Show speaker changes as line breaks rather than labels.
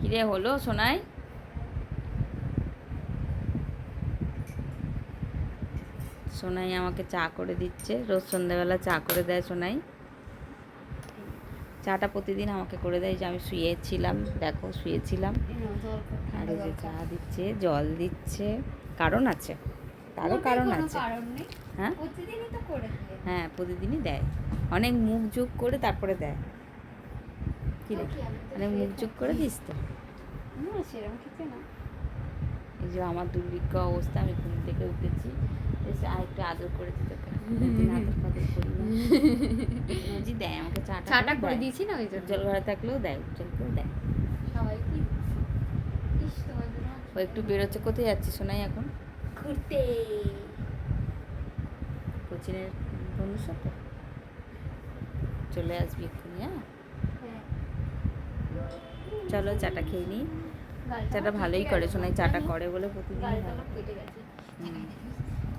কিরে হলো সোনাই? সোনাই আমাকে চা করে দিচ্ছে, রোজ সন্ধ্যাবেলা চা করে দেয় সোনাই। চাটা প্রতিদিন আমাকে করে দেয়। যে আমি শুয়েছিলাম, দেখো শুয়েছিলাম, আর এই যে চা দিচ্ছে, জল দিচ্ছে। কারণ আছে, তারও কারণ আছে। হ্যাঁ হ্যাঁ, প্রতিদিনই দেয়। অনেক মুখ ঝুঁক করে তারপরে দেয়। কি রে, অনেক মুখ ঝুঁক করে দিস তো?
সেরকম কিছু না।
এই যে আমার দুর্ভিক্ষ অবস্থা, আমি ঘুম থেকে উঠেছি, এসে আর একটু আদর করেছি তোকে। আদর ফাদর করি না, রোজই দেয় আমাকে চাটা
করে দিয়েছি না, ওই জন্য।
উজ্জ্বল ঘরে থাকলেও দেয়, উজ্জ্বলকেও দেয়।
সবাইকে
ও একটু বেরোচ্ছে। কোথায় যাচ্ছি শোনাই এখন?
ঘুরতে।
কোচিনের বন্ধুর সাথে চলে আসবি এক্ষুনি। হ্যাঁ, চলো চাটা খেয়ে নিই। চাটা ভালোই করে শোনাই, চাটা করে বলে প্রতিদিন।